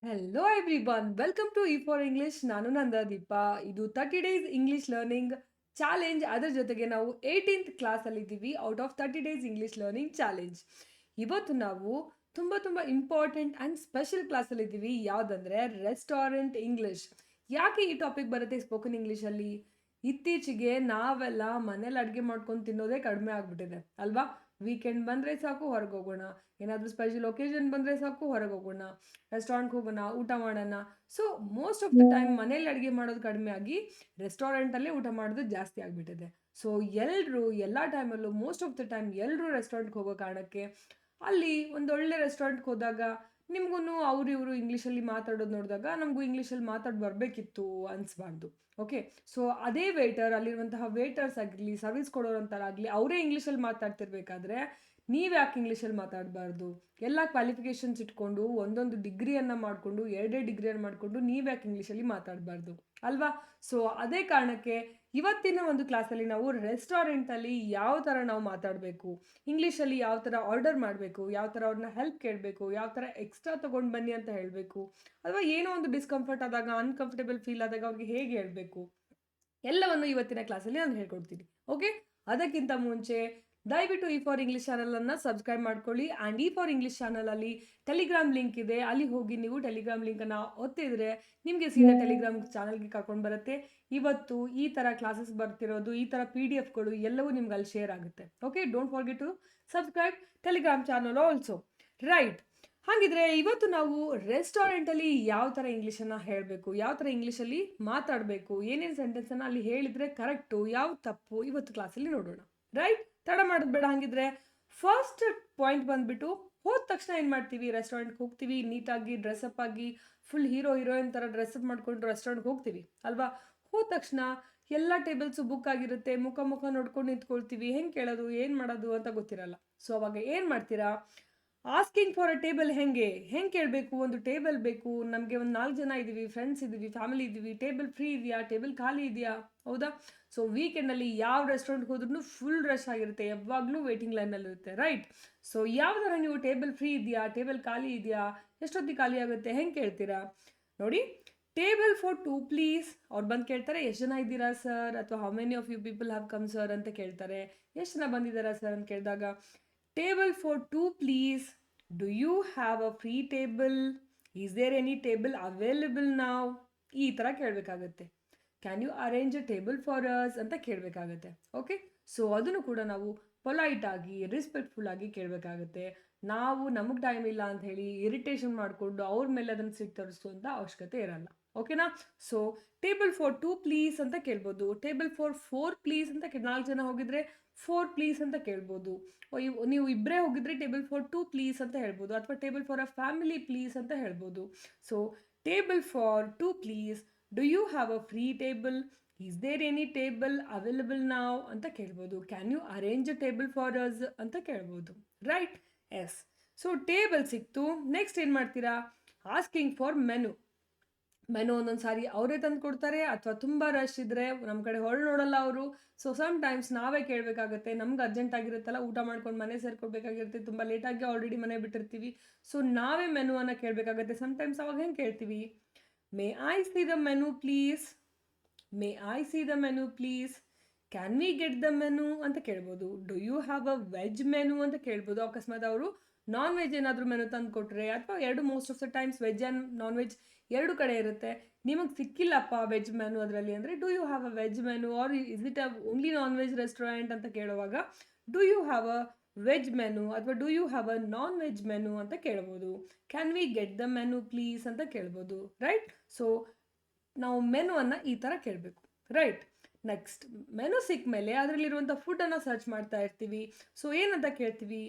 Hello everyone, welcome to E for English. ನಾನು ನಂದದೀಪ. ಇದು 30 days English learning challenge. ಅದರ ಜೊತೆಗೆ ನಾವು 18th ಕ್ಲಾಸಲ್ಲಿ ಇದ್ದೀವಿ out of 30 days English learning challenge. ಇವತ್ತು ನಾವು ತುಂಬ ಇಂಪಾರ್ಟೆಂಟ್ ಆ್ಯಂಡ್ ಸ್ಪೆಷಲ್ ಕ್ಲಾಸಲ್ಲಿ ಇದ್ದೀವಿ. ಯಾವುದಂದ್ರೆ ರೆಸ್ಟೋರೆಂಟ್ ಇಂಗ್ಲಿಷ್. ಯಾಕೆ ಈ ಟಾಪಿಕ್ ಬರುತ್ತೆ ಸ್ಪೋಕನ್ ಇಂಗ್ಲೀಷಲ್ಲಿ? ಇತ್ತೀಚೆಗೆ ನಾವೆಲ್ಲ ಮನೇಲಿ ಅಡುಗೆ ಮಾಡ್ಕೊಂಡು ತಿನ್ನೋದೇ ಕಡಿಮೆ ಆಗಿಬಿಟ್ಟಿದೆ ಅಲ್ವಾ? ವೀಕೆಂಡ್ ಬಂದರೆ ಸಾಕು ಹೊರಗೆ ಹೋಗೋಣ, ಏನಾದರೂ ಸ್ಪೆಷಲ್ ಒಕೇಶನ್ ಬಂದರೆ ಸಾಕು ಹೊರಗೆ ಹೋಗೋಣ, ರೆಸ್ಟೋರೆಂಟ್ಗೆ ಹೋಗೋಣ, ಊಟ ಮಾಡೋಣ. So most of the time ಮನೇಲಿ ಅಡುಗೆ ಮಾಡೋದು ಕಡಿಮೆ ಆಗಿ ರೆಸ್ಟೋರೆಂಟಲ್ಲೇ ಊಟ ಮಾಡೋದು ಜಾಸ್ತಿ ಆಗಿಬಿಟ್ಟಿದೆ. ಸೊ ಎಲ್ಲರೂ ಎಲ್ಲ ಟೈಮಲ್ಲೂ ಮೋಸ್ಟ್ ಆಫ್ ದ ಟೈಮ್ ಎಲ್ಲರೂ ರೆಸ್ಟೋರೆಂಟ್ಗೆ ಹೋಗೋ ಕಾರಣಕ್ಕೆ ಅಲ್ಲಿ ಒಂದು ಒಳ್ಳೆ ರೆಸ್ಟೋರೆಂಟ್ಗೆ ಹೋದಾಗ ನಿಮ್ಗೂ ಅವ್ರು ಇವರು ಇಂಗ್ಲೀಷಲ್ಲಿ ಮಾತಾಡೋದು ನೋಡಿದಾಗ ನಮಗೂ ಇಂಗ್ಲೀಷಲ್ಲಿ ಮಾತಾಡಿ ಬರಬೇಕಿತ್ತು ಅನಿಸ್ಬಾರ್ದು. ಓಕೆ, ಸೊ ಅದೇ ವೇಟರ್, ಅಲ್ಲಿರುವಂತಹ ವೇಟರ್ಸ್ ಆಗಲಿ, ಸರ್ವಿಸ್ ಕೊಡೋರಂತಾರಾಗಲಿ, ಅವರೇ ಇಂಗ್ಲೀಷಲ್ಲಿ ಮಾತಾಡ್ತಿರ್ಬೇಕಾದ್ರೆ ನೀವು ಯಾಕೆ ಇಂಗ್ಲೀಷಲ್ಲಿ ಮಾತಾಡಬಾರ್ದು? ಎಲ್ಲ ಕ್ವಾಲಿಫಿಕೇಷನ್ಸ್ ಇಟ್ಕೊಂಡು ಒಂದೊಂದು ಡಿಗ್ರಿಯನ್ನು ಮಾಡಿಕೊಂಡು ಎರಡೇ ಡಿಗ್ರಿಯನ್ನು ಮಾಡಿಕೊಂಡು ನೀವು ಯಾಕೆ ಇಂಗ್ಲೀಷಲ್ಲಿ ಮಾತಾಡಬಾರ್ದು ಅಲ್ವಾ? ಸೊ ಅದೇ ಕಾರಣಕ್ಕೆ ಇವತ್ತಿನ ಒಂದು ಕ್ಲಾಸಲ್ಲಿ ನಾವು ರೆಸ್ಟೋರೆಂಟಲ್ಲಿ ಯಾವ ಥರ ನಾವು ಮಾತಾಡಬೇಕು, ಇಂಗ್ಲೀಷಲ್ಲಿ ಯಾವ ಥರ ಆರ್ಡರ್ ಮಾಡಬೇಕು, ಯಾವ ಥರ ಅವ್ರನ್ನ ಹೆಲ್ಪ್ ಕೇಳಬೇಕು, ಯಾವ ಥರ ಎಕ್ಸ್ಟ್ರಾ ತೊಗೊಂಡು ಬನ್ನಿ ಅಂತ ಹೇಳಬೇಕು, ಅಥವಾ ಏನೋ ಒಂದು ಡಿಸ್ಕಂಫರ್ಟ್ ಆದಾಗ, ಅನ್ಕಂಫರ್ಟೇಬಲ್ ಫೀಲ್ ಆದಾಗ ಅವ್ರಿಗೆ ಹೇಗೆ ಹೇಳಬೇಕು, ಎಲ್ಲವನ್ನು ಇವತ್ತಿನ ಕ್ಲಾಸಲ್ಲಿ ನಾನು ಹೇಳ್ಕೊಡ್ತೀನಿ. ಓಕೆ, ಅದಕ್ಕಿಂತ ಮುಂಚೆ ದಯವಿಟ್ಟು ಇ ಫಾರ್ ಇಂಗ್ಲೀಷ್ ಚಾನಲನ್ನು ಸಬ್ಸ್ಕ್ರೈಬ್ ಮಾಡ್ಕೊಳ್ಳಿ. ಆ್ಯಂಡ್ ಇ ಫಾರ್ ಇಂಗ್ಲೀಷ್ ಚಾನಲಲ್ಲಿ ಟೆಲಿಗ್ರಾಮ್ ಲಿಂಕ್ ಇದೆ, ಅಲ್ಲಿ ಹೋಗಿ ನೀವು ಟೆಲಿಗ್ರಾಮ್ ಲಿಂಕನ್ನು ಒತ್ತಿದ್ರೆ ನಿಮಗೆ ಸೀದಾ ಟೆಲಿಗ್ರಾಮ್ ಚಾನಲ್ಗೆ ಕರ್ಕೊಂಡು ಬರುತ್ತೆ. ಇವತ್ತು ಈ ಥರ ಕ್ಲಾಸಸ್ ಬರ್ತಿರೋದು, ಈ ಥರ PDF ಗಳು ಎಲ್ಲವೂ ನಿಮ್ಗೆ ಅಲ್ಲಿ ಶೇರ್ ಆಗುತ್ತೆ. Okay, don't forget to subscribe telegram channel also. Right, ಹಾಗಿದ್ರೆ ಇವತ್ತು ನಾವು ರೆಸ್ಟೋರೆಂಟಲ್ಲಿ ಯಾವ ಥರ ಇಂಗ್ಲೀಷನ್ನು ಹೇಳಬೇಕು, ಯಾವ ಥರ ಇಂಗ್ಲೀಷಲ್ಲಿ ಮಾತಾಡಬೇಕು, ಏನೇನು ಸೆಂಟೆನ್ಸನ್ನು ಅಲ್ಲಿ ಹೇಳಿದರೆ ಕರೆಕ್ಟು, ಯಾವ ತಪ್ಪು, ಇವತ್ತು ಕ್ಲಾಸಲ್ಲಿ ನೋಡೋಣ. ರೈಟ್, ತಡ ಮಾಡೋದು ಬೇಡ. ಹಾಗಿದ್ರೆ ಫಸ್ಟ್ ಪಾಯಿಂಟ್ ಬಂದುಬಿಟ್ಟು, ಹೋದ ತಕ್ಷಣ ಏನು ಮಾಡ್ತೀವಿ, ರೆಸ್ಟೋರೆಂಟ್ಗೆ ಹೋಗ್ತೀವಿ, ನೀಟಾಗಿ ಡ್ರೆಸ್ಅಪ್ ಆಗಿ ಫುಲ್ ಹೀರೋಯಿನ್ ಥರ ಡ್ರೆಸ್ಅಪ್ ಮಾಡ್ಕೊಂಡು ರೆಸ್ಟೋರೆಂಟ್ಗೆ ಹೋಗ್ತೀವಿ ಅಲ್ವಾ? ಹೋದ ತಕ್ಷಣ ಎಲ್ಲ ಟೇಬಲ್ಸು ಬುಕ್ ಆಗಿರುತ್ತೆ, ಮುಖ ನೋಡ್ಕೊಂಡು ನಿಂತ್ಕೊಳ್ತೀವಿ, ಹೆಂಗೆ ಕೇಳೋದು, ಏನು ಮಾಡೋದು ಅಂತ ಗೊತ್ತಿರಲ್ಲ. ಸೊ ಅವಾಗ ಏನು ಮಾಡ್ತೀರಾ? ಆಸ್ಕಿಂಗ್ ಫಾರ್ ಅ ಟೇಬಲ್ ಹೆಂಗೆ ಕೇಳಬೇಕು? ಒಂದು ಟೇಬಲ್ ಬೇಕು ನಮಗೆ, ಒಂದು 4 ಜನ ಇದ್ದೀವಿ, ಫ್ರೆಂಡ್ಸ್ ಇದ್ದೀವಿ, ಫ್ಯಾಮಿಲಿ ಇದ್ದೀವಿ, ಟೇಬಲ್ ಫ್ರೀ ಇದೆಯಾ, ಟೇಬಲ್ ಖಾಲಿ ಇದೆಯಾ, ಹೌದಾ? ಸೊ ವೀಕೆಂಡಲ್ಲಿ ಯಾವ ರೆಸ್ಟೋರೆಂಟ್ಗೆ ಹೋದ್ರೂ ಫುಲ್ ರಶ್ ಆಗಿರುತ್ತೆ, ಯಾವಾಗಲೂ ವೇಟಿಂಗ್ ಲೈನಲ್ಲಿರುತ್ತೆ, ರೈಟ್? ಸೊ ಯಾವ ಥರ ನೀವು ಟೇಬಲ್ ಫ್ರೀ ಇದೆಯಾ, ಟೇಬಲ್ ಖಾಲಿ ಇದೆಯಾ, ಎಷ್ಟೊತ್ತಿಗೆ ಖಾಲಿ ಆಗುತ್ತೆ, ಹೆಂಗೆ ಕೇಳ್ತೀರಾ? ನೋಡಿ, ಟೇಬಲ್ ಫಾರ್ 2 ಪ್ಲೀಸ್. ಅವ್ರು ಬಂದು ಕೇಳ್ತಾರೆ, ಎಷ್ಟು ಜನ ಇದ್ದೀರಾ ಸರ್, ಅಥವಾ how many of you people have come sir ಅಂತ ಕೇಳ್ತಾರೆ. ಎಷ್ಟು ಜನ ಬಂದಿದ್ದಾರಾ ಸರ್ ಅಂತ ಕೇಳಿದಾಗ, table for 2 please. Do you have a free table? Is there any table available now? ಈ ಥರ ಕೇಳಬೇಕಾಗತ್ತೆ. Can you arrange a table for us ಅಂತ ಕೇಳಬೇಕಾಗತ್ತೆ. ಓಕೆ, ಸೊ ಅದನ್ನು ಕೂಡ ನಾವು ಪೊಲೈಟ್ ಆಗಿ, ರೆಸ್ಪೆಕ್ಟ್ಫುಲ್ ಆಗಿ ಕೇಳಬೇಕಾಗತ್ತೆ. ನಾವು ನಮಗೆ ಟೈಮ್ ಇಲ್ಲ ಅಂತ ಹೇಳಿ ಇರಿಟೇಷನ್ ಮಾಡಿಕೊಂಡು ಅವ್ರ ಮೇಲೆ ಅದನ್ನು ಸಿಟ್ಟು ತರಿಸುವಂಥ ಅವಶ್ಯಕತೆ ಇರಲ್ಲ. ಓಕೆನಾ? ಸೊ ಟೇಬಲ್ ಫಾರ್ 2 ಪ್ಲೀಸ್ ಅಂತ ಕೇಳ್ಬೋದು. ಟೇಬಲ್ ಫಾರ್ 4 ಪ್ಲೀಸ್ ಅಂತ 4 ಜನ ಹೋಗಿದ್ರೆ 4 ಪ್ಲೀಸ್ ಅಂತ ಕೇಳ್ಬೋದು. ನೀವು ಇಬ್ಬರೇ ಹೋಗಿದ್ರೆ ಟೇಬಲ್ ಫಾರ್ 2 ಪ್ಲೀಸ್ ಅಂತ ಹೇಳ್ಬೋದು, ಅಥವಾ table for a family please ಅಂತ ಹೇಳ್ಬೋದು. So table for 2 please. Do you have a free table? Is there any table available now ಅಂತ ಕೇಳ್ಬೋದು. Can you arrange a table for us ಅಂತ ಕೇಳ್ಬೋದು, right? Yes. So table ಸಿಕ್ತು. Next ಏನು ಮಾಡ್ತೀರಾ? Asking for menu ಒಂದೊಂದು ಸಾರಿ ಅವರೇ ತಂದು ಕೊಡ್ತಾರೆ, ಅಥವಾ ತುಂಬ ರಶ್ ಇದ್ದರೆ ನಮ್ಮ ಕಡೆ ಹೊರಳು ನೋಡಲ್ಲ ಅವರು. ಸೊ ಸಮ್ ಟೈಮ್ಸ್ ನಾವೇ ಕೇಳಬೇಕಾಗತ್ತೆ, ನಮ್ಗೆ ಅರ್ಜೆಂಟ್ ಆಗಿರುತ್ತಲ್ಲ, ಊಟ ಮಾಡ್ಕೊಂಡು ಮನೆ ಸೇರ್ಕೊಳ್ಬೇಕಾಗಿರುತ್ತೆ, ತುಂಬ ಲೇಟಾಗಿ ಆಲ್ರೆಡಿ ಮನೆ ಬಿಟ್ಟಿರ್ತೀವಿ. ಸೊ ನಾವೇ ಮೆನುವನ್ನು ಕೇಳಬೇಕಾಗತ್ತೆ. ಸಮ್ಟೈಮ್ಸ್ ಅವಾಗ ಹೆಂಗೆ ಕೇಳ್ತೀವಿ? May I see the menu please? May I see the menu please? Can we get the menu ಅಂತ ಕೇಳ್ಬೋದು. Do you have a veg menu ಅಂತ ಕೇಳ್ಬೋದು. ಅಕಸ್ಮಾತ್ ಅವರು ನಾನ್ ವೆಜ್ ಏನಾದರೂ ಮೆನು ತಂದು ಕೊಟ್ಟರೆ, ಅಥವಾ ಎರಡು most of the times veg and non veg ಎರಡು ಕಡೆ ಇರುತ್ತೆ, ನಿಮಗೆ ಸಿಕ್ಕಿಲ್ಲಪ್ಪ ವೆಜ್ ಮೆನು ಅದರಲ್ಲಿ ಅಂದರೆ, do you have a veg menu or is it a only non veg restaurant ಅಂತ ಕೇಳುವಾಗ, do you have a veg menu ಅಥವಾ do you have a non veg menu ಅಂತ ಕೇಳ್ಬೋದು. Can we get the menu please ಅಂತ ಕೇಳ್ಬೋದು, right? So ನಾವು ಮೆನುವನ್ನು ಈ ಥರ ಕೇಳಬೇಕು, ರೈಟ್? ನೆಕ್ಸ್ಟ್ ಮೆನು ಸಿಕ್ಕ ಮೇಲೆ ಅದರಲ್ಲಿರುವಂಥ ಫುಡ್ಡನ್ನು ಸರ್ಚ್ ಮಾಡ್ತಾ ಇರ್ತೀವಿ. ಸೊ ಏನಂತ ಕೇಳ್ತೀವಿ?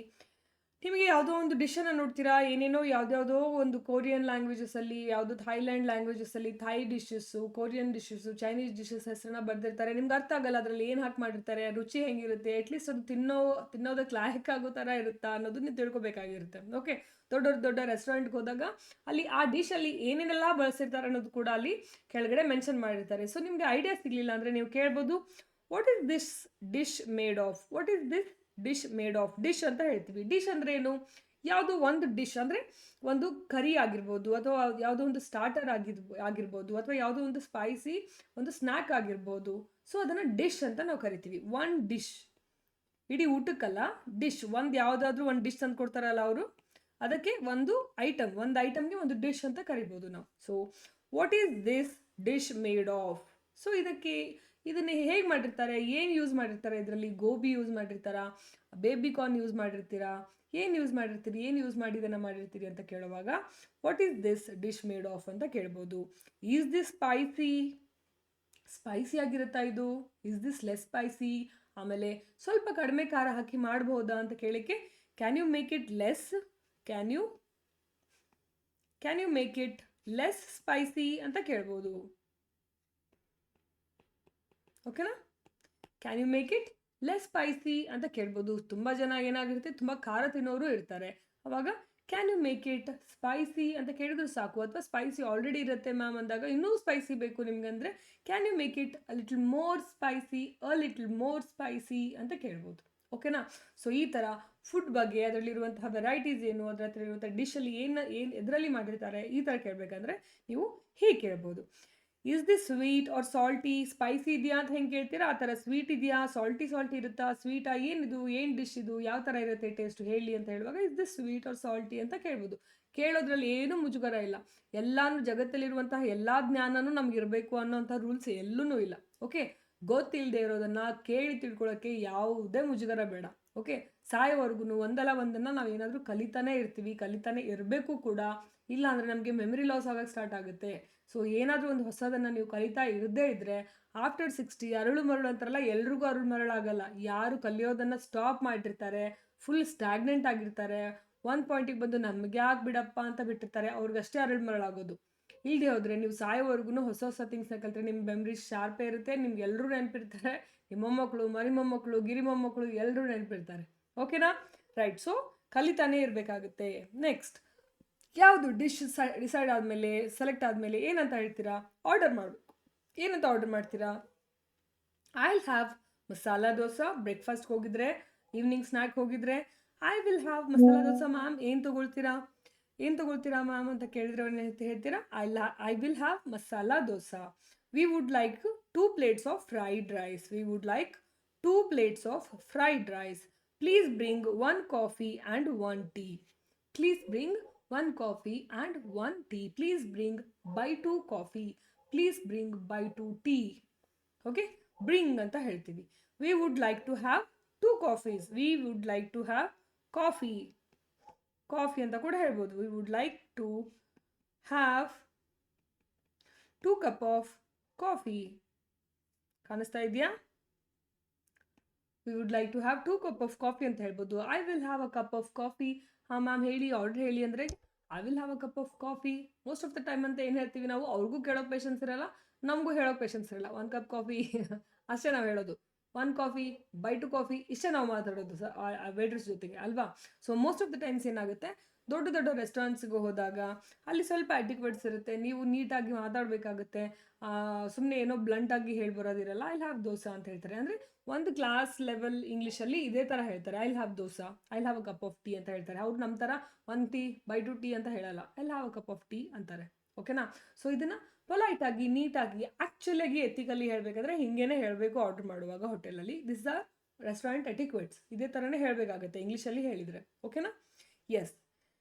ನಿಮಗೆ ಯಾವುದೋ ಒಂದು ಡಿಶನ್ನು ನೋಡ್ತೀರಾ, ಏನೇನೋ ಯಾವುದ್ಯಾವುದೋ ಒಂದು ಕೊರಿಯನ್ ಲ್ಯಾಂಗ್ವೇಜಸಲ್ಲಿ, ಯಾವುದೋ ಥೈಲ್ಯಾಂಡ್ ಲ್ಯಾಂಗ್ವೇಜಸಲ್ಲಿ Thai dishes, Korean dishes, Chinese dishes ಹೆಸರನ್ನ ಬರೆದಿರ್ತಾರೆ. ನಿಮ್ಗೆ ಅರ್ಥ ಆಗಲ್ಲ ಅದರಲ್ಲಿ ಏನು ಹಾಕಿ ಮಾಡಿರ್ತಾರೆ, ರುಚಿ ಹೆಂಗಿರುತ್ತೆ, ಅಟ್ಲೀಸ್ಟ್ ಅದು ತಿನ್ನೋದಕ್ಕೆ ಲಾಯಕ್ ಆಗೋ ಥರ ಇರುತ್ತಾ ಅನ್ನೋದು ನೀವು ತಿಳ್ಕೊಬೇಕಾಗಿರುತ್ತೆ. ಓಕೆ, ದೊಡ್ಡ ರೆಸ್ಟೋರೆಂಟ್ಗೆ ಹೋದಾಗ ಅಲ್ಲಿ ಆ ಡಿಶಲ್ಲಿ ಏನೇನೆಲ್ಲ ಬಳಸಿರ್ತಾರೆ ಅನ್ನೋದು ಕೂಡ ಅಲ್ಲಿ ಕೆಳಗಡೆ ಮೆನ್ಷನ್ ಮಾಡಿರ್ತಾರೆ. ಸೊ ನಿಮಗೆ ಐಡಿಯಾ ಸಿಗಲಿಲ್ಲ ಅಂದರೆ ನೀವು ಕೇಳ್ಬೋದು, what is this dish made of? What is this dish made of? Dish ಅಂತ ಹೇಳ್ತೀವಿ. ಡಿಶ್ ಅಂದ್ರೆ ಏನು? ಯಾವುದೋ ಒಂದು ಡಿಶ್ ಅಂದರೆ ಒಂದು ಕರಿ ಆಗಿರ್ಬೋದು, ಅಥವಾ ಯಾವುದೋ ಒಂದು ಸ್ಟಾರ್ಟರ್ ಆಗಿರ್ಬೋದು, ಅಥವಾ ಯಾವುದೋ ಒಂದು ಸ್ಪೈಸಿ ಒಂದು ಸ್ನ್ಯಾಕ್ ಆಗಿರ್ಬೋದು. ಸೊ ಅದನ್ನು ಡಿಶ್ ಅಂತ ನಾವು ಕರಿತೀವಿ. ಒನ್ ಡಿಶ್, ಇಡೀ ಊಟಕ್ಕಲ್ಲ, ಡಿಶ್. ಒಂದು ಯಾವುದಾದ್ರೂ ಒಂದು ಡಿಶ್ ತಂದು ಕೊಡ್ತಾರಲ್ಲ ಅವರು, ಅದಕ್ಕೆ ಒಂದು ಐಟಮ್ಗೆ ಒಂದು ಡಿಶ್ ಅಂತ ಕರಿಬೋದು ನಾವು. So what is this dish made of? So ಇದನ್ನು ಹೇಗೆ ಮಾಡಿರ್ತಾರೆ, ಏನು ಯೂಸ್ ಮಾಡಿರ್ತಾರೆ ಇದರಲ್ಲಿ? ಗೋಬಿ ಯೂಸ್ ಮಾಡಿರ್ತಾರಾ, ಬೇಬಿ ಕಾರ್ನ್ ಯೂಸ್ ಮಾಡಿರ್ತೀರಾ, ಏನು ಯೂಸ್ ಮಾಡಿರ್ತೀರಿ, ಏನು ಯೂಸ್ ಮಾಡಿ ಇದನ್ನು ಮಾಡಿರ್ತೀರಿ ಅಂತ ಕೇಳುವಾಗ what is this dish made of ಅಂತ ಕೇಳ್ಬೋದು. ಈಸ್ ದಿಸ್ ಸ್ಪೈಸಿ ಆಗಿರುತ್ತಾ ಇದು? Is this less spicy? ಆಮೇಲೆ ಸ್ವಲ್ಪ ಕಡಿಮೆ ಖಾರ ಹಾಕಿ ಮಾಡ್ಬೋದಾ ಅಂತ ಕೇಳಕ್ಕೆ can you make it less, can you make it less spicy ಅಂತ ಕೇಳ್ಬೋದು. ಓಕೆನಾ? Can you make it less spicy ಅಂತ ಕೇಳ್ಬೋದು. ತುಂಬ ಜನ ಏನಾಗಿರುತ್ತೆ, ತುಂಬ ಖಾರ ತಿನ್ನೋರು ಇರ್ತಾರೆ. ಅವಾಗ can you make it spicy ಅಂತ ಕೇಳಿದ್ರು ಸಾಕು. ಅಥವಾ ಸ್ಪೈಸಿ ಆಲ್ರೆಡಿ ಇರುತ್ತೆ ಮ್ಯಾಮ್ ಅಂದಾಗ ಇನ್ನೂ ಸ್ಪೈಸಿ ಬೇಕು ನಿಮ್ಗೆ ಅಂದರೆ can you make it a little more spicy ಅಂತ ಕೇಳ್ಬೋದು. ಓಕೆನಾ? ಸೊ ಈ ಥರ ಫುಡ್ ಬಗ್ಗೆ, ಅದರಲ್ಲಿರುವಂತಹ ವೆರೈಟೀಸ್ ಏನು, ಅದರ ಹತ್ರ ಇರುವಂಥ ಡಿಶಲ್ಲಿ ಏನು ಎದರಲ್ಲಿ ಮಾಡಿರ್ತಾರೆ, ಈ ಥರ ಕೇಳಬೇಕಂದ್ರೆ ನೀವು ಹೀಗೆ ಕೇಳ್ಬೋದು. Is this sweet or salty? Spicy ಇದೆಯಾ ಅಂತ ಹೆಂಗೆ ಕೇಳ್ತೀರಾ ಆ ಥರ. ಸ್ವೀಟ್ ಇದೆಯಾ, ಸಾಲ್ಟಿ ಇರುತ್ತಾ, ಸ್ವೀಟಾ, ಏನಿದು, ಏನು ಡಿಶ್ ಇದು, ಯಾವ ಥರ ಇರುತ್ತೆ ಟೇಸ್ಟ್ ಹೇಳಿ ಅಂತ ಹೇಳುವಾಗ is this sweet or salty ಅಂತ ಕೇಳ್ಬೋದು. ಕೇಳೋದ್ರಲ್ಲಿ ಏನೂ ಮುಜುಗರ ಇಲ್ಲ. ಎಲ್ಲಾನು ಜಗತ್ತಲ್ಲಿರುವಂತಹ ಎಲ್ಲ ಜ್ಞಾನನೂ ನಮ್ಗೆ ಇರಬೇಕು ಅನ್ನೋಂಥ ರೂಲ್ಸ್ ಎಲ್ಲೂ ಇಲ್ಲ. ಓಕೆ? ಗೊತ್ತಿಲ್ಲದೆ ಇರೋದನ್ನು ಕೇಳಿ ತಿಳ್ಕೊಳ್ಳೋಕ್ಕೆ ಯಾವುದೇ ಮುಜುಗರ ಬೇಡ. ಓಕೆ? ಸಾಯೋವರೆಗೂ ಒಂದಲ್ಲ ಒಂದನ್ನು ನಾವು ಏನಾದರೂ ಕಲಿತಾನೇ ಇರ್ತೀವಿ, ಕಲಿತಾನೇ ಇರಬೇಕು ಕೂಡ. ಇಲ್ಲ ಅಂದರೆ ನಮಗೆ ಮೆಮರಿ ಲಾಸ್ ಆಗೋಕ್ಕೆ ಸ್ಟಾರ್ಟ್ ಆಗುತ್ತೆ. ಸೊ ಏನಾದರೂ ಒಂದು ಹೊಸದನ್ನು ನೀವು ಕಲಿತಾ ಇರದೇ ಇದ್ದರೆ ಆಫ್ಟರ್ 60 ಅರಳು ಮರಳು ಅಂತಾರಲ್ಲ, ಎಲ್ರಿಗೂ ಅರಳು ಮರಳಾಗಲ್ಲ. ಯಾರು ಕಲಿಯೋದನ್ನು ಸ್ಟಾಪ್ ಮಾಡಿರ್ತಾರೆ, ಫುಲ್ ಸ್ಟ್ಯಾಗ್ನೆಂಟ್ ಆಗಿರ್ತಾರೆ, ಒಂದು ಪಾಯಿಂಟಿಗೆ ಬಂದು ನಮಗೆ ಬಿಡಪ್ಪ ಅಂತ ಬಿಟ್ಟಿರ್ತಾರೆ, ಅವ್ರಿಗಷ್ಟೇ ಅರಳು ಮರಳಾಗೋದು. ಇಲ್ಲದೆ ಹೋದರೆ ನೀವು ಸಾಯೋವರೆಗೂ ಹೊಸ ಥಿಂಗ್ಸ್ನ ಕಲಿತ್ರೆ ನಿಮ್ಮ ಮೆಮ್ರಿ ಶಾರ್ಪೇ ಇರುತ್ತೆ, ನಿಮ್ಗೆ ಎಲ್ಲರೂ ನೆನಪಿರ್ತಾರೆ. ನಿಮ್ಮ ಮೊಮ್ಮಕ್ಕಳು, ಮರಿ ಮೊಮ್ಮಕ್ಕಳು, ಗಿರಿ ಮೊಮ್ಮಕ್ಕಳು ಎಲ್ಲರೂ ನೆನಪಿರ್ತಾರೆ. ಓಕೆನಾ? ರೈಟ್. ಸೊ ಕಲಿತಾನೇ ಇರಬೇಕಾಗುತ್ತೆ. ನೆಕ್ಸ್ಟ್, ಯಾವುದು ಡಿಶ್ ಡಿಸೈಡ್ ಆದಮೇಲೆ, ಸೆಲೆಕ್ಟ್ ಆದಮೇಲೆ ಏನಂತ ಹೇಳ್ತೀರಾ? ಆರ್ಡರ್ ಮಾಡಬೇಕು. ಏನಂತ ಆರ್ಡರ್ ಮಾಡ್ತೀರಾ? I will have masala dosa. ಬ್ರೇಕ್ಫಾಸ್ಟ್ಗೆ ಹೋಗಿದ್ರೆ, ಈವ್ನಿಂಗ್ ಸ್ನ್ಯಾಕ್ ಹೋಗಿದ್ರೆ I will have masala dosa ma'am. ಏನು ತೊಗೊಳ್ತೀರಾ ಮ್ಯಾಮ್ ಅಂತ ಕೇಳಿದ್ರೆ ಹೇಳ್ತೀರಾ I will have masala dosa. We would like 2 plates of fried rice. Please bring 1 coffee and 1 tea. Please bring 1 coffee and 1 tea. Please bring by 2 coffee. Please bring by 2 tea. Okay? Bring ಅಂತ ಹೇಳ್ತೀವಿ. We would like to have 2 coffees. We would like to have coffee. Coffee ಅಂತ ಕೂಡ ಹೇಳ್ಬೋದು. We would like to have 2 cup of coffee. ಕಾಣಿಸ್ತಾ ಇದೆಯಾ? We would like to have 2 cup of coffee ಅಂತ ಹೇಳ್ಬೋದು. I will have a cup of coffee. ಹಾಂ ma'am ಹೇಳಿ, order ಹೇಳಿ ಅಂದರೆ I will have a cup of coffee. Most of the time ಅಂತ ಏನು ಹೇಳ್ತೀವಿ ನಾವು, ಅವ್ರಿಗೂ ಕೇಳೋಕೆ ಪೇಷನ್ಸ್ ಇರಲ್ಲ, ನಮಗೂ ಹೇಳೋಕೆ ಪೇಷನ್ಸ್ ಇರಲ್ಲ. 1 ಕಪ್ ಕಾಫಿ ಅಷ್ಟೇ ನಾವು ಹೇಳೋದು. 1 ಕಾಫಿ, ಬೈ 2 ಕಾಫಿ, ಇಷ್ಟೇ ನಾವು ಮಾತಾಡೋದು ವೇಟ್ರಸ್ ಜೊತೆಗೆ ಅಲ್ವಾ. So most of the times ಏನಾಗುತ್ತೆ, ದೊಡ್ಡ ರೆಸ್ಟೋರೆಂಟ್ಸ್ಗೆ ಹೋದಾಗ ಅಲ್ಲಿ ಸ್ವಲ್ಪ ಎಟಿಕ್ವೆಟ್ಸ್ ಇರುತ್ತೆ. ನೀವು ನೀಟಾಗಿ ಮಾತಾಡಬೇಕಾಗುತ್ತೆ. ಸುಮ್ಮನೆ ಏನೋ ಬ್ಲಂಟಾಗಿ ಹೇಳ್ಬರೋದಿರಲ್ಲ. ಐ ಹ್ಯಾವ್ ದೋಸೆ ಅಂತ ಹೇಳ್ತಾರೆ. ಅಂದರೆ ಒಂದು ಕ್ಲಾಸ್ ಲೆವೆಲ್ ಇಂಗ್ಲೀಷಲ್ಲಿ ಇದೇ ಥರ ಹೇಳ್ತಾರೆ. I have dosa, I have a cup of tea ಅಂತ ಹೇಳ್ತಾರೆ. ಅವ್ರು ನಮ್ಮ ಥರ 1 ಟೀ ಬೈ 2 ಟೀ ಅಂತ ಹೇಳಲ್ಲ, I have a cup of tea ಅಂತಾರೆ. ಓಕೆನಾ? ಸೊ ಇದನ್ನು ಪೊಲೈಟಾಗಿ, ನೀಟಾಗಿ, ಆ್ಯಕ್ಚುಲಾಗಿ ಎಥಿಕಲಿ ಹೇಳಬೇಕಾದ್ರೆ ಹಿಂಗೇನೆ ಹೇಳಬೇಕು ಆರ್ಡರ್ ಮಾಡುವಾಗ ಹೋಟೆಲಲ್ಲಿ. This are restaurant etiquettes. ಇದೇ ಥರನೇ ಹೇಳಬೇಕಾಗುತ್ತೆ ಇಂಗ್ಲೀಷಲ್ಲಿ ಹೇಳಿದರೆ. ಓಕೆನಾ? ಎಸ್.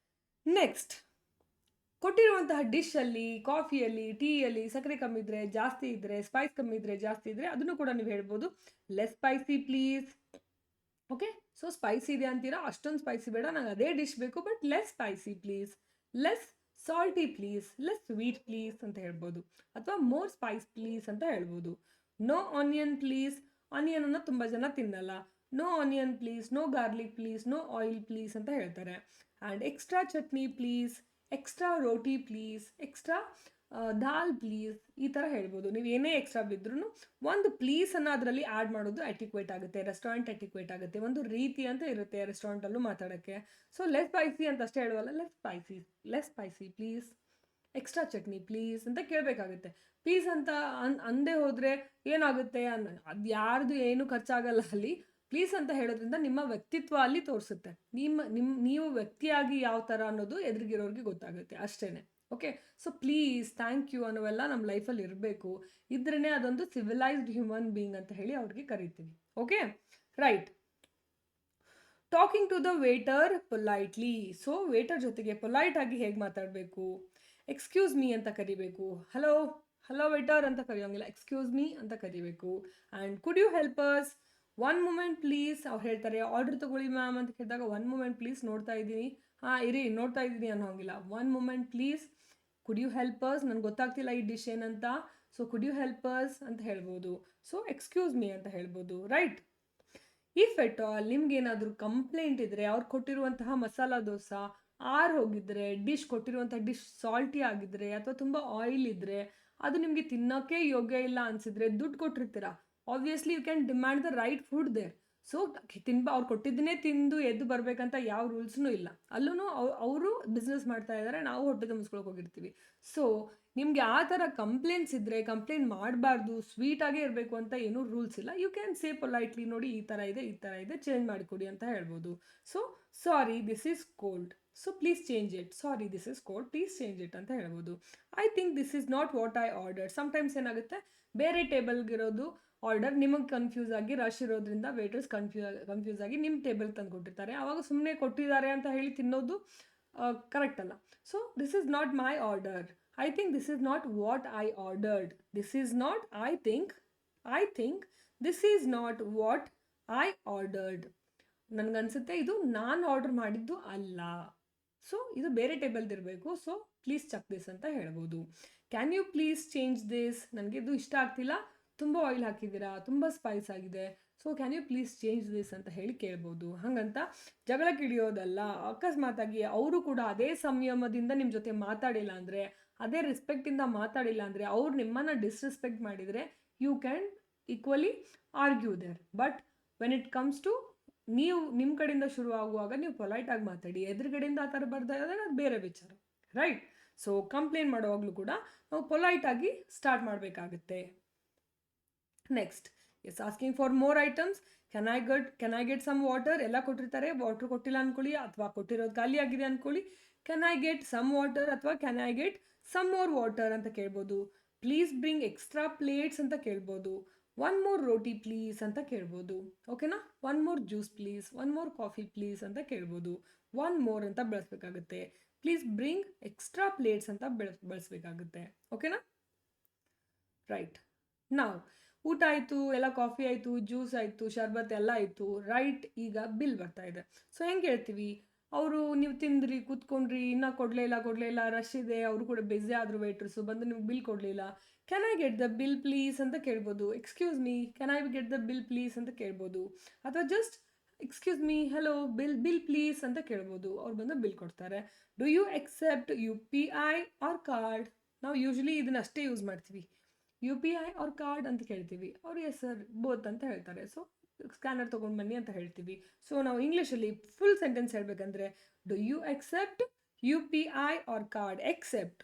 ನೆಕ್ಸ್ಟ್, ಕೊಟ್ಟಿರುವಂತಹ ಡಿಶಲ್ಲಿ, ಕಾಫಿಯಲ್ಲಿ, ಟೀಯಲ್ಲಿ ಸಕ್ಕರೆ ಕಮ್ಮಿ ಇದ್ದರೆ, ಜಾಸ್ತಿ ಇದ್ದರೆ, ಸ್ಪೈಸ್ ಕಮ್ಮಿ ಇದ್ದರೆ, ಜಾಸ್ತಿ ಇದ್ದರೆ ಅದನ್ನು ಕೂಡ ನೀವು ಹೇಳ್ಬೋದು. Less spicy please. Okay? So spicy ಇದೆ ಅಂತೀರಾ, ಅಷ್ಟೊಂದು ಸ್ಪೈಸಿ ಬೇಡ, ನಂಗೆ ಅದೇ ಡಿಶ್ ಬೇಕು, but less spicy please, less salty please, less sweet please ಅಂತ ಹೇಳ್ಬೋದು. ಅಥವಾ ಮೋರ್ ಸ್ಪೈಸ್ ಪ್ಲೀಸ್ ಅಂತ ಹೇಳ್ಬೋದು. No onion please. ಆನಿಯನನ್ನು ತುಂಬ ಜನ ತಿನ್ನಲ್ಲ. No onion please, no garlic please, no oil please ಅಂತ ಹೇಳ್ತಾರೆ. And extra chutney please, extra roti please, extra dal please, ಈ ಥರ ಹೇಳ್ಬೋದು. ನೀವು ಏನೇ ಎಕ್ಸ್ಟ್ರಾ ಬಿದ್ರೂ ಒಂದು ಪ್ಲೀಸನ್ನು ಅದರಲ್ಲಿ ಆ್ಯಡ್ ಮಾಡೋದು ಎಟಿಕ್ವೇಟ್ ಆಗುತ್ತೆ, ರೆಸ್ಟೋರೆಂಟ್ ಎಟಿಕ್ವೇಟ್ ಆಗುತ್ತೆ. ಒಂದು ರೀತಿ ಅಂತ ಇರುತ್ತೆ ರೆಸ್ಟೋರೆಂಟಲ್ಲೂ ಮಾತಾಡೋಕ್ಕೆ. ಸೊ ಲೆಸ್ ಸ್ಪೈಸಿ ಅಂತ ಅಷ್ಟೇ ಹೇಳುವಲ್ಲ, less spicy please, extra chutney please ಅಂತ ಕೇಳಬೇಕಾಗುತ್ತೆ. ಪ್ಲೀಸ್ ಅಂತ ಅಂದೇ ಹೋದರೆ ಏನಾಗುತ್ತೆ, ಅದು ಯಾರ್ದು ಏನು ಖರ್ಚಾಗಲ್ಲ ಅಲ್ಲಿ. ಪ್ಲೀಸ್ ಅಂತ ಹೇಳೋದ್ರಿಂದ ನಿಮ್ಮ ವ್ಯಕ್ತಿತ್ವ ಅಲ್ಲಿ ತೋರಿಸುತ್ತೆ. ನೀವು ವ್ಯಕ್ತಿಯಾಗಿ ಯಾವ ಥರ ಅನ್ನೋದು ಎದುರಿಗಿರೋರಿಗೆ ಗೊತ್ತಾಗುತ್ತೆ ಅಷ್ಟೇ. Okay, so please, thank you ಅನ್ನೋವೆಲ್ಲ ನಮ್ಮ ಲೈಫಲ್ಲಿ ಇರಬೇಕು. ಇದ್ರೇ ಅದೊಂದು ಸಿವಿಲೈಸ್ಡ್ ಹ್ಯೂಮನ್ ಬೀಯಿಂಗ್ ಅಂತ ಹೇಳಿ ಅವ್ರಿಗೆ ಕರಿತೀವಿ. Okay, right. Talking to the waiter politely. So waiter ಜೊತೆಗೆ ಪೊಲೈಟ್ ಆಗಿ ಹೇಗೆ ಮಾತಾಡಬೇಕು? ಎಕ್ಸ್ಕ್ಯೂಸ್ ಮೀ ಅಂತ ಕರಿಬೇಕು. ಹಲೋ ವೇಟರ್ ಅಂತ ಕರೆಯೋಂಗಿಲ್ಲ, ಎಕ್ಸ್ಕ್ಯೂಸ್ ಮೀ ಅಂತ ಕರಿಬೇಕು. And could you help us? One moment please. ಅವ್ರು ಹೇಳ್ತಾರೆ ಆರ್ಡರ್ ತಗೊಳ್ಳಿ ಮ್ಯಾಮ್ ಅಂತ ಕೇಳಿದಾಗ ಒನ್ ಮೂಮೆಂಟ್ ಪ್ಲೀಸ್, ನೋಡ್ತಾ ಇದ್ದೀನಿ, ಇರಿ ನೋಡ್ತಾ ಇದ್ದೀನಿ ಅನ್ನೋಂಗಿಲ್ಲ. One moment please, could you help us, ನನಗೆ ಗೊತ್ತಾಗ್ತಿಲ್ಲ ಈ ಡಿಶ್ ಏನಂತ, so could you help us ಅಂತ ಹೇಳ್ಬೋದು. ಸೊ ಎಕ್ಸ್ಕ್ಯೂಸ್ ಮೀ ಅಂತ ಹೇಳ್ಬೋದು, ರೈಟ್. ಇಫ್ ಎಟ್ ಆಲ್ ನಿಮ್ಗೇನಾದರೂ ಕಂಪ್ಲೇಂಟ್ ಇದ್ದರೆ, ಅವ್ರು ಕೊಟ್ಟಿರುವಂತಹ ಮಸಾಲ ದೋಸೆ ಹೋಗಿದ್ರೆ, ಕೊಟ್ಟಿರುವಂಥ ಡಿಶ್ ಸಾಲ್ಟಿ ಆಗಿದ್ರೆ ಅಥವಾ ತುಂಬ ಆಯಿಲ್ ಇದ್ದರೆ, ಅದು ನಿಮಗೆ ತಿನ್ನೋಕ್ಕೆ ಯೋಗ್ಯ ಇಲ್ಲ ಅನಿಸಿದ್ರೆ, ದುಡ್ಡು ಕೊಟ್ಟಿರ್ತೀರ, obviously you can demand the right food there. So ಅವ್ರು ಕೊಟ್ಟಿದ್ದನ್ನೇ ತಿಂದು ಎದ್ದು ಬರಬೇಕಂತ ಯಾವ ರೂಲ್ಸ್ನೂ ಇಲ್ಲ. ಅಲ್ಲೂ ಅವರು ಬಿಸ್ನೆಸ್ ಮಾಡ್ತಾ ಇದ್ದಾರೆ, ನಾವು ಹೊಟ್ಟೆ ತುಂಬಿಸ್ಕೊಳಕ್ಕೆ ಹೋಗಿರ್ತೀವಿ. ಸೊ ನಿಮಗೆ ಆ ಥರ ಕಂಪ್ಲೇಂಟ್ಸ್ ಇದ್ದರೆ ಕಂಪ್ಲೇಂಟ್ ಮಾಡಬಾರ್ದು, ಸ್ವೀಟಾಗೇ ಇರಬೇಕು ಅಂತ ಏನೂ ರೂಲ್ಸ್ ಇಲ್ಲ. ಯು ಕ್ಯಾನ್ ಸೇ ಪೊಲೈಟ್ಲಿ, ನೋಡಿ ಈ ಥರ ಇದೆ, ಚೇಂಜ್ ಮಾಡಿಕೊಡಿ ಅಂತ ಹೇಳ್ಬೋದು. So sorry this is cold, so please change it. Sorry this is cold, please change it ಅಂತ ಹೇಳ್ಬೋದು. I think this is not what I order. Sometimes ಏನಾಗುತ್ತೆ, ಬೇರೆ ಟೇಬಲ್ಗಿರೋದು ಆರ್ಡರ್ ನಿಮಗೆ ಕನ್ಫ್ಯೂಸ್ ಆಗಿ, ರಶ್ ಇರೋದ್ರಿಂದ ವೇಟರ್ಸ್ ಕನ್ಫ್ಯೂಸ್ ಆಗಿ ನಿಮ್ಮ ಟೇಬಲ್ ತಂದು ಕೊಟ್ಟಿರ್ತಾರೆ. ಆವಾಗ ಸುಮ್ಮನೆ ಕೊಟ್ಟಿದ್ದಾರೆ ಅಂತ ಹೇಳಿ ತಿನ್ನೋದು ಕರೆಕ್ಟ್ ಅಲ್ಲ. So this is not my order. I think this is not what I ordered. This is not I think this is not what I ordered. ನನಗನ್ಸುತ್ತೆ ಇದು ನಾನು ಆರ್ಡರ್ ಮಾಡಿದ್ದು ಅಲ್ಲ, ಸೊ ಇದು ಬೇರೆ ಟೇಬಲ್ದಿರಬೇಕು. ಸೊ ಪ್ಲೀಸ್ ಚೆಕ್ ದಿಸ್ ಅಂತ ಹೇಳ್ಬೋದು. Can you please change this? ನನಗೆ ಇದು ಇಷ್ಟ ಆಗ್ತಿಲ್ಲ, ತುಂಬ ಆಯಿಲ್ ಹಾಕಿದ್ದೀರಾ, ತುಂಬ ಸ್ಪೈಸ್ ಆಗಿದೆ, so can you please change this ಅಂತ ಹೇಳಿ ಕೇಳ್ಬೋದು. ಹಾಗಂತ ಜಗಳಕ್ಕೆ ಇಳಿಯೋದಲ್ಲ. ಅಕಸ್ಮಾತಾಗಿ ಅವರು ಕೂಡ ಅದೇ ಸಂಯಮದಿಂದ ನಿಮ್ಮ ಜೊತೆ ಮಾತಾಡಿಲ್ಲ ಅಂದರೆ, ಅದೇ ರೆಸ್ಪೆಕ್ಟಿಂದ ಮಾತಾಡಿಲ್ಲ ಅಂದರೆ, ಅವ್ರು ನಿಮ್ಮನ್ನು ಡಿಸ್ರೆಸ್ಪೆಕ್ಟ್ ಮಾಡಿದರೆ, you can equally argue there. But when it comes to ನೀವು ನಿಮ್ಮ ಕಡೆಯಿಂದ ಶುರು ಆಗುವಾಗ ನೀವು ಪೊಲೈಟಾಗಿ ಮಾತಾಡಿ. ಎದುರುಗಡೆಯಿಂದ ಆ ಥರ ಬರ್ತಾ ಇದ್ದರೆ ಅದು ಬೇರೆ ವಿಚಾರ, ರೈಟ್. ಸೊ ಕಂಪ್ಲೇಂಟ್ ಮಾಡುವಾಗಲೂ ಕೂಡ ನಾವು ಪೊಲೈಟಾಗಿ ಸ್ಟಾರ್ಟ್ ಮಾಡಬೇಕಾಗುತ್ತೆ. Next, yes asking for more items. Can I get some water? ಎಲ್ಲ ಕೊಟ್ಟಿರ್ತಾರೆ, ವಾಟರ್ ಕೊಟ್ಟಿಲ್ಲ ಅಂದ್ಕೊಳ್ಳಿ, ಅಥವಾ ಕೊಟ್ಟಿರೋದು ಖಾಲಿ ಆಗಿದೆ ಅಂದ್ಕೊಳ್ಳಿ. Can I get some water ಅಥವಾ can I get some more water ಅಂತ ಕೇಳ್ಬೋದು. ಪ್ಲೀಸ್ ಬ್ರಿಂಗ್ ಎಕ್ಸ್ಟ್ರಾ ಪ್ಲೇಟ್ಸ್ ಅಂತ ಕೇಳ್ಬೋದು. ಒನ್ ಮೋರ್ ರೋಟಿ ಪ್ಲೀಸ್ ಅಂತ ಕೇಳ್ಬೋದು. ಓಕೆನಾ? One more juice please, one more coffee please ಅಂತ ಕೇಳ್ಬೋದು. ಒನ್ ಮೋರ್ ಅಂತ ಬಳಸಬೇಕಾಗುತ್ತೆ. ಪ್ಲೀಸ್ ಬ್ರಿಂಗ್ ಎಕ್ಸ್ಟ್ರಾ ಪ್ಲೇಟ್ಸ್ ಅಂತ ಬಳಸಬೇಕಾಗುತ್ತೆ. ಓಕೆನಾ? ರೈಟ್. ನಾವು ಊಟ ಆಯಿತು, ಎಲ್ಲ ಕಾಫಿ ಆಯಿತು, ಜ್ಯೂಸ್ ಆಯಿತು, ಶರ್ಬತ್ ಎಲ್ಲ ಆಯಿತು, ರೈಟ್. ಈಗ ಬಿಲ್ ಬರ್ತಾ ಇದೆ. ಸೊ ಹೆಂಗೆ ಹೇಳ್ತೀವಿ? ಅವರು ನೀವು ತಿಂದ್ರಿ, ಕೂತ್ಕೊಂಡ್ರಿ, ಇನ್ನೂ ಕೊಡಲೇ ಇಲ್ಲ, ರಶ್ ಇದೆ, ಅವರು ಕೂಡ ಬ್ಯುಸಿ ಆದರು, ವೇಟ್ರಸ್ಸು ಬಂದು ನಿಮ್ಗೆ ಬಿಲ್ ಕೊಡಲಿಲ್ಲ. Can I get the bill please ಅಂತ ಕೇಳ್ಬೋದು. Excuse me, can I get the bill please ಅಂತ ಕೇಳ್ಬೋದು. ಅಥವಾ just excuse me, hello, bill please ಅಂತ ಕೇಳ್ಬೋದು. ಅವ್ರು ಬಂದು ಬಿಲ್ ಕೊಡ್ತಾರೆ. Do you accept UPI or card? ನಾವು ಯೂಶ್ವಲಿ ಇದನ್ನ ಅಷ್ಟೇ ಯೂಸ್ ಮಾಡ್ತೀವಿ. UPI ಆರ್ ಕಾರ್ಡ್ ಅಂತ ಕೇಳ್ತೀವಿ. ಅವ್ರು ಎಸ್ ಸರ್ ಬೋತ್ ಅಂತ ಹೇಳ್ತಾರೆ. ಸೊ ಸ್ಕ್ಯಾನರ್ ತೊಗೊಂಡು ಬನ್ನಿ ಅಂತ ಹೇಳ್ತೀವಿ. ಸೊ ನಾವು ಇಂಗ್ಲೀಷಲ್ಲಿ ಫುಲ್ ಸೆಂಟೆನ್ಸ್ ಹೇಳಬೇಕಂದ್ರೆ, do you accept UPI or card? Accept,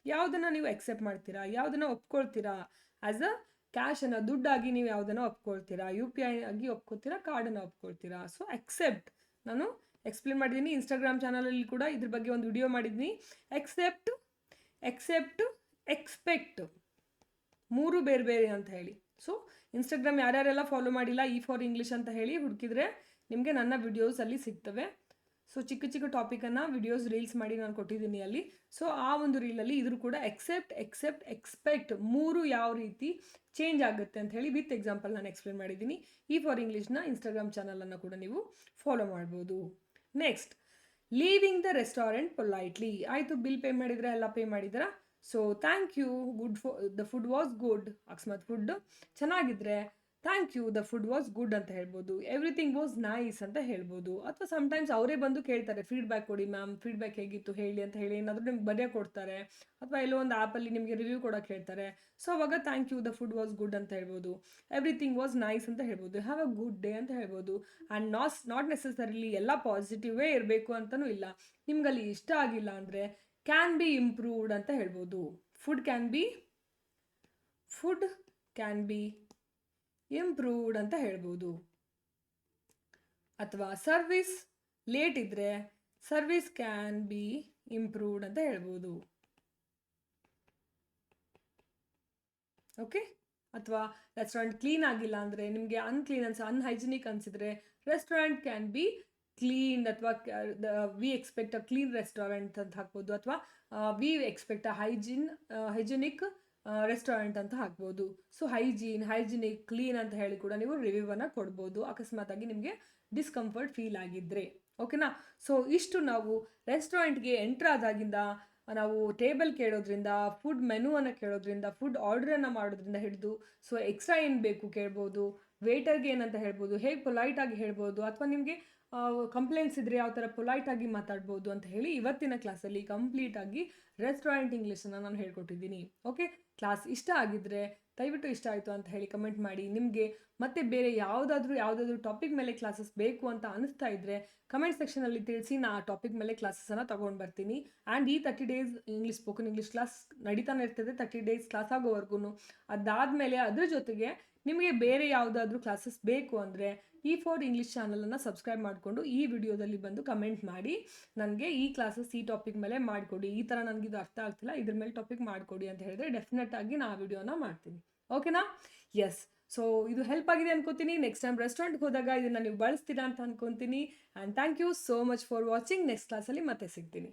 ಯಾವುದನ್ನು ನೀವು ಎಕ್ಸೆಪ್ಟ್ ಮಾಡ್ತೀರಾ, ಯಾವುದನ್ನು ಒಪ್ಕೊಳ್ತೀರಾ? ಆ್ಯಸ್ ಅ ಕ್ಯಾಶನ್ನು, ದುಡ್ಡಾಗಿ ನೀವು ಯಾವುದನ್ನು ಒಪ್ಕೊಳ್ತೀರಾ, UPI ಆಗಿ ಒಪ್ಕೊಳ್ತೀರಾ, ಕಾರ್ಡನ್ನು ಒಪ್ಕೊಳ್ತೀರಾ. ಸೊ ಎಕ್ಸೆಪ್ಟ್ ನಾನು ಎಕ್ಸ್ಪ್ಲೇನ್ ಮಾಡಿದ್ದೀನಿ. ಇನ್ಸ್ಟಾಗ್ರಾಮ್ ಚಾನಲಲ್ಲಿ ಕೂಡ ಇದ್ರ ಬಗ್ಗೆ ಒಂದು ವಿಡಿಯೋ ಮಾಡಿದ್ದೀನಿ. ಎಕ್ಸೆಪ್ಟ್, ಎಕ್ಸ್ಪೆಕ್ಟ್, ಮೂರು ಬೇರೆ ಬೇರೆ ಅಂತ ಹೇಳಿ. ಸೊ ಇನ್ಸ್ಟಾಗ್ರಾಮ್ ಯಾರ್ಯಾರೆಲ್ಲ ಫಾಲೋ ಮಾಡಿಲ್ಲ, E4English ಅಂತ ಹೇಳಿ ಹುಡುಕಿದ್ರೆ ನಿಮಗೆ ನನ್ನ ವಿಡಿಯೋಸ್ ಅಲ್ಲಿ ಸಿಗ್ತವೆ. ಸೊ ಚಿಕ್ಕ ಚಿಕ್ಕ ಟಾಪಿಕನ್ನು ವಿಡಿಯೋಸ್ ರೀಲ್ಸ್ ಮಾಡಿ ನಾನು ಕೊಟ್ಟಿದ್ದೀನಿ ಅಲ್ಲಿ. ಸೊ ಆ ಒಂದು ರೀಲಲ್ಲಿ ಇದ್ರೂ ಕೂಡ ಎಕ್ಸೆಪ್ಟ್, ಎಕ್ಸ್ಪೆಕ್ಟ್ ಮೂರು ಯಾವ ರೀತಿ ಚೇಂಜ್ ಆಗುತ್ತೆ ಅಂತ ಹೇಳಿ ವಿತ್ ಎಕ್ಸಾಂಪಲ್ ನಾನು ಎಕ್ಸ್ಪ್ಲೇನ್ ಮಾಡಿದ್ದೀನಿ. E4Englishನ ಇನ್ಸ್ಟಾಗ್ರಾಮ್ ಚಾನಲನ್ನು ಕೂಡ ನೀವು ಫಾಲೋ ಮಾಡ್ಬೋದು. Next, leaving the restaurant politely. ಆಯಿತು, ಬಿಲ್ ಪೇ ಮಾಡಿದರೆ, ಎಲ್ಲ ಪೇ ಮಾಡಿದ್ದೀರಾ, so thank you, the food was good. ಅಕಸ್ಮಾತ್ ಫುಡ್ ಚೆನ್ನಾಗಿದ್ರೆ thank you, the food was good ಅಂತ ಹೇಳ್ಬೋದು. ಎವ್ರಿಥಿಂಗ್ ವಾಸ್ ನೈಸ್ ಅಂತ ಹೇಳ್ಬೋದು. ಅಥವಾ ಸಮ್ಟೈಮ್ಸ್ ಅವರೇ ಬಂದು ಕೇಳ್ತಾರೆ, ಫೀಡ್ಬ್ಯಾಕ್ ಕೊಡಿ ಮ್ಯಾಮ್, ಫೀಡ್ಬ್ಯಾಕ್ ಹೇಗಿತ್ತು ಹೇಳಿ ಅಂತ ಹೇಳಿ ಏನಾದರೂ ನಿಮ್ಗೆ ಬರೆಯೋ ಕೊಡ್ತಾರೆ. ಅಥವಾ ಎಲ್ಲೋ ಒಂದು ಆ್ಯಪಲ್ಲಿ ನಿಮಗೆ ರಿವ್ಯೂ ಕೊಡೋಕೆ ಹೇಳ್ತಾರೆ. ಸೊ ಅವಾಗ thank you, the food was good ಅಂತ ಹೇಳ್ಬೋದು. ಎವ್ರಿಥಿಂಗ್ ವಾಸ್ ನೈಸ್ ಅಂತ ಹೇಳ್ಬೋದು. ಹ್ಯಾವ್ ಅ ಗುಡ್ ಡೇ ಅಂತ ಹೇಳ್ಬೋದು. ಆ್ಯಂಡ್ ನಾಟ್ ನೆಸೆಸರಿಲಿ ಎಲ್ಲ ಪಾಸಿಟಿವೇ ಇರಬೇಕು ಅಂತಲೂ ಇಲ್ಲ. ನಿಮ್ಗಲ್ಲಿ ಇಷ್ಟ ಆಗಿಲ್ಲ ಅಂದರೆ ಕ್ಯಾನ್ ಬಿ ಇಂಪ್ರೂವ್ಡ್ ಅಂತ ಹೇಳ್ಬೋದು. ಫುಡ್ ಕ್ಯಾನ್ ಬಿ ಇಂಪ್ರೂವ್ಡ್ ಅಂತ ಹೇಳ್ಬೋದು. ಅಥವಾ ಸರ್ವಿಸ್ ಲೇಟ್ ಇದ್ದರೆ ಸರ್ವಿಸ್ ಕ್ಯಾನ್ ಬಿ ಇಂಪ್ರೂವ್ಡ್ ಅಂತ ಹೇಳ್ಬೋದು. ಓಕೆ, ಅಥವಾ ರೆಸ್ಟೋರೆಂಟ್ ಕ್ಲೀನ್ ಆಗಿಲ್ಲ ಅಂದರೆ, ನಿಮಗೆ ಅನ್ಹೈಜಿನಿಕ್ ಅನಿಸಿದರೆ ರೆಸ್ಟೋರೆಂಟ್ ಕ್ಯಾನ್ ಬಿ ಕ್ಲೀನ್ಡ್, ಅಥವಾ we expect a clean restaurant ಅಂತ ಹಾಕ್ಬೋದು, ಅಥವಾ we expect a hygienic restaurant ಅಂತ ಹಾಕ್ಬೋದು. ಸೊ ಹೈಜಿನಿಕ್, ಕ್ಲೀನ್ ಅಂತ ಹೇಳಿ ಕೂಡ ನೀವು ರಿವ್ಯೂವನ್ನು ಕೊಡ್ಬೋದು ಅಕಸ್ಮಾತಾಗಿ ನಿಮಗೆ ಡಿಸ್ಕಂಫರ್ಟ್ ಫೀಲ್ ಆಗಿದ್ದರೆ. ಓಕೆನಾ? ಸೊ ಇಷ್ಟು ನಾವು ರೆಸ್ಟೋರೆಂಟ್ಗೆ ಎಂಟ್ರ್ ಆದಾಗಿಂದ ನಾವು ಟೇಬಲ್ ಕೇಳೋದ್ರಿಂದ, ಫುಡ್ ಮೆನುವನ್ನು ಕೇಳೋದ್ರಿಂದ, ಫುಡ್ ಆರ್ಡ್ರನ್ನು ಮಾಡೋದ್ರಿಂದ ಹಿಡಿದು ಸೊ ಎಕ್ಸ್ಟ್ರಾ ಏನು ಬೇಕು ಕೇಳ್ಬೋದು, ವೇಟರ್ಗೆ ಏನಂತ ಹೇಳ್ಬೋದು, ಹೇಗೆ ಪೊಲೈಟಾಗಿ ಹೇಳ್ಬೋದು, ಅಥವಾ ನಿಮಗೆ ಕಂಪ್ಲೇಂಟ್ಸ್ ಇದ್ದರೆ ಯಾವ ಥರ ಪೊಲೈಟಾಗಿ ಮಾತಾಡ್ಬೋದು ಅಂತ ಹೇಳಿ ಇವತ್ತಿನ ಕ್ಲಾಸಲ್ಲಿ ಕಂಪ್ಲೀಟಾಗಿ ರೆಸ್ಟೋರೆಂಟ್ ಇಂಗ್ಲೀಷನ್ನು ನಾನು ಹೇಳ್ಕೊಟ್ಟಿದ್ದೀನಿ. ಓಕೆ, ಕ್ಲಾಸ್ ಇಷ್ಟ ಆಗಿದ್ದರೆ ದಯವಿಟ್ಟು ಇಷ್ಟ ಆಯಿತು ಅಂತ ಹೇಳಿ ಕಮೆಂಟ್ ಮಾಡಿ. ನಿಮಗೆ ಮತ್ತೆ ಬೇರೆ ಯಾವುದಾದ್ರೂ ಟಾಪಿಕ್ ಮೇಲೆ ಕ್ಲಾಸಸ್ ಬೇಕು ಅಂತ ಅನಿಸ್ತಾ ಇದ್ದರೆ ಕಮೆಂಟ್ ಸೆಕ್ಷನಲ್ಲಿ ತಿಳಿಸಿ, ನಾ ಆ ಟಾಪಿಕ್ ಮೇಲೆ ಕ್ಲಾಸಸನ್ನು ತೊಗೊಂಡು ಬರ್ತೀನಿ. ಆ್ಯಂಡ್ ಈ 30 ಡೇಸ್ ಸ್ಪೋಕನ್ ಇಂಗ್ಲೀಷ್ ಕ್ಲಾಸ್ ನಡೀತಾನೆ ಇರ್ತದೆ 30 ಡೇಸ್ ಕ್ಲಾಸ್ ಆಗೋವರೆಗೂ. ಅದಾದಮೇಲೆ ಅದ್ರ ಜೊತೆಗೆ ನಿಮಗೆ ಬೇರೆ ಯಾವುದಾದ್ರೂ ಕ್ಲಾಸಸ್ ಬೇಕು ಅಂದರೆ E4 ಇಂಗ್ಲೀಷ್ ಚಾನಲನ್ನು ಸಬ್ಸ್ಕ್ರೈಬ್ ಮಾಡಿಕೊಂಡು ಈ ವಿಡಿಯೋದಲ್ಲಿ ಬಂದು ಕಮೆಂಟ್ ಮಾಡಿ, ನನಗೆ ಈ ಕ್ಲಾಸಸ್ ಈ ಟಾಪಿಕ್ ಮೇಲೆ ಮಾಡಿಕೊಡಿ, ಈ ಥರ ನನಗಿದು ಅರ್ಥ ಆಗ್ತಿಲ್ಲ, ಇದ್ರ ಮೇಲೆ ಟಾಪಿಕ್ ಮಾಡಿಕೊಡಿ ಅಂತ ಹೇಳಿದ್ರೆ ಡೆಫಿನೆಟ್ ಆಗಿ ನಾ ಆ ವಿಡಿಯೋನ ಮಾಡ್ತೀನಿ. ಓಕೆನಾ? ಎಸ್. ಸೊ ಇದು ಹೆಲ್ಪ್ ಆಗಿದೆ ಅನ್ಕೋತೀನಿ. ನೆಕ್ಸ್ಟ್ ಟೈಮ್ ರೆಸ್ಟೋರೆಂಟ್ಗೆ ಹೋದಾಗ ಇದನ್ನು ನೀವು ಬಳಸ್ತೀರಾ ಅಂತ ಅನ್ಕೊತೀನಿ. And thank you so much for watching. Next ಕ್ಲಾಸಲ್ಲಿ ಮತ್ತೆ ಸಿಗ್ತೀನಿ.